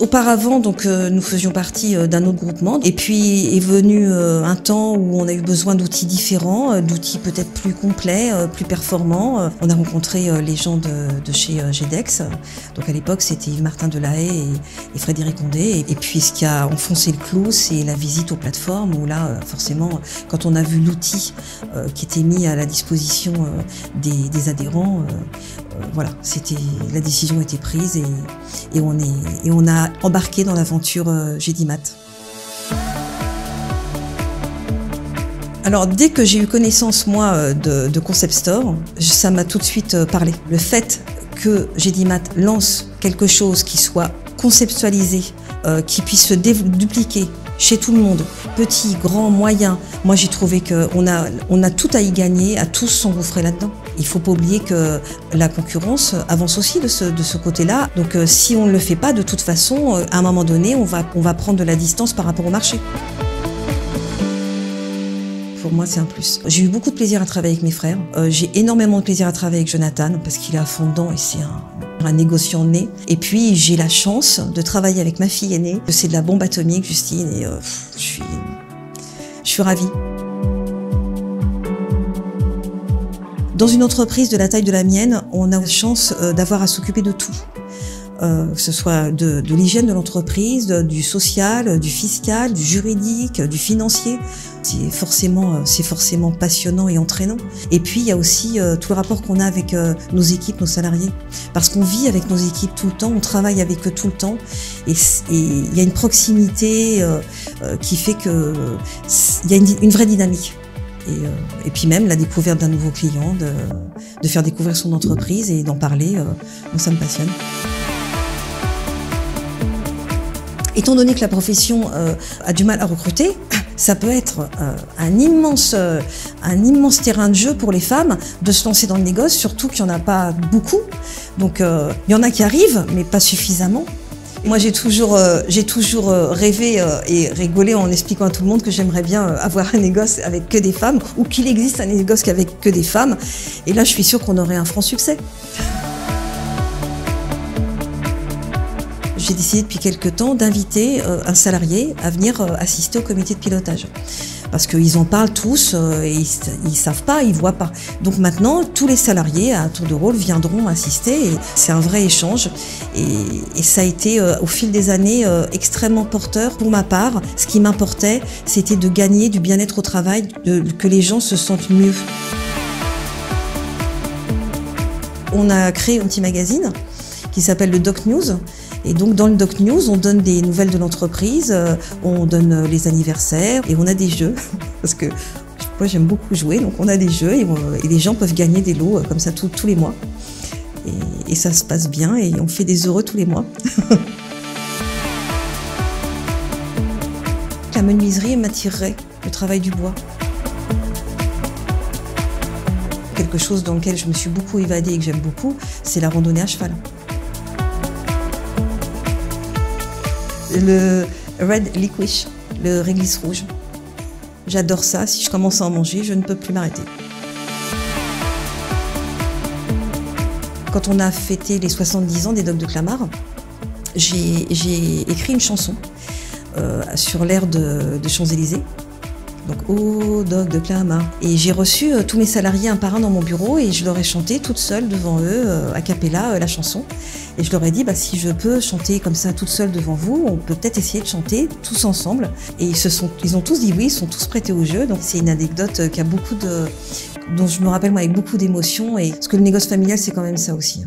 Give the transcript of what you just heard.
Auparavant, donc, nous faisions partie d'un autre groupement. Et puis est venu un temps où on a eu besoin d'outils différents, d'outils peut-être plus complets, plus performants. On a rencontré les gens de chez GEDEX. Donc à l'époque, c'était Yves-Martin Delahaye et Frédéric Ondé. Et puis ce qui a enfoncé le clou, c'est la visite aux plateformes où là, forcément, quand on a vu l'outil qui était mis à la disposition des adhérents, voilà, la décision était prise et on a embarqué dans l'aventure GEDIMAT. Alors dès que j'ai eu connaissance moi de Concept Store, ça m'a tout de suite parlé. Le fait que GEDIMAT lance quelque chose qui soit conceptualisé, qui puisse se dupliquer chez tout le monde, petit, grand, moyen. Moi j'ai trouvé qu'on a tout à y gagner, à tous s'engouffrer là-dedans. Il ne faut pas oublier que la concurrence avance aussi de ce côté-là. Donc si on ne le fait pas, de toute façon, à un moment donné, on va prendre de la distance par rapport au marché. Pour moi, c'est un plus. J'ai eu beaucoup de plaisir à travailler avec mes frères. J'ai énormément de plaisir à travailler avec Jonathan parce qu'il est à fond dedans et c'est un négociant né. Et puis, j'ai la chance de travailler avec ma fille aînée. C'est de la bombe atomique, Justine, et je suis ravie. Dans une entreprise de la taille de la mienne, on a la chance d'avoir à s'occuper de tout. Que ce soit de l'hygiène de l'entreprise, du social, du fiscal, du juridique, du financier. C'est forcément passionnant et entraînant. Et puis, il y a aussi tout le rapport qu'on a avec nos équipes, nos salariés. Parce qu'on vit avec nos équipes tout le temps, on travaille avec eux tout le temps. Et il y a une proximité qui fait qu'il y a une vraie dynamique. Et puis même la découverte d'un nouveau client, de faire découvrir son entreprise et d'en parler, moi ça me passionne. Étant donné que la profession a du mal à recruter, ça peut être un immense terrain de jeu pour les femmes de se lancer dans le négoce, surtout qu'il n'y en a pas beaucoup. Donc il y en a qui arrivent, mais pas suffisamment. Moi, j'ai toujours rêvé et rigolé en expliquant à tout le monde que j'aimerais bien avoir un négoce avec que des femmes ou qu'il existe un négoce avec que des femmes. Et là, je suis sûre qu'on aurait un franc succès. J'ai décidé depuis quelque temps d'inviter un salarié à venir assister au comité de pilotage. Parce qu'ils en parlent tous et ils savent pas, ils voient pas. Donc maintenant, tous les salariés à tour de rôle viendront assister et c'est un vrai échange. Et ça a été au fil des années extrêmement porteur pour ma part. Ce qui m'importait, c'était de gagner du bien-être au travail, que les gens se sentent mieux. On a créé un petit magazine qui s'appelle le Doc News. Et donc dans le Doc News, on donne des nouvelles de l'entreprise, on donne les anniversaires et on a des jeux. Parce que moi j'aime beaucoup jouer, donc on a des jeux et les gens peuvent gagner des lots comme ça tous les mois. Et ça se passe bien et on fait des heureux tous les mois. La menuiserie m'attirerait, le travail du bois. Quelque chose dans lequel je me suis beaucoup évadée et que j'aime beaucoup, c'est la randonnée à cheval. Le Red Licorice, le réglisse rouge. J'adore ça. Si je commence à en manger, je ne peux plus m'arrêter. Quand on a fêté les 70 ans des Dogs de Clamart, j'ai écrit une chanson sur l'air de Champs-Élysées. Donc, oh, Dogs de Clamart. Et j'ai reçu tous mes salariés un par un dans mon bureau et je leur ai chanté toute seule devant eux, a cappella, la chanson. Et je leur ai dit, bah, si je peux chanter comme ça toute seule devant vous, on peut peut-être essayer de chanter tous ensemble. Et ils ont tous dit oui, ils sont tous prêtés au jeu. Donc c'est une anecdote dont je me rappelle moi avec beaucoup d'émotion. Et parce que le négoce familial, c'est quand même ça aussi.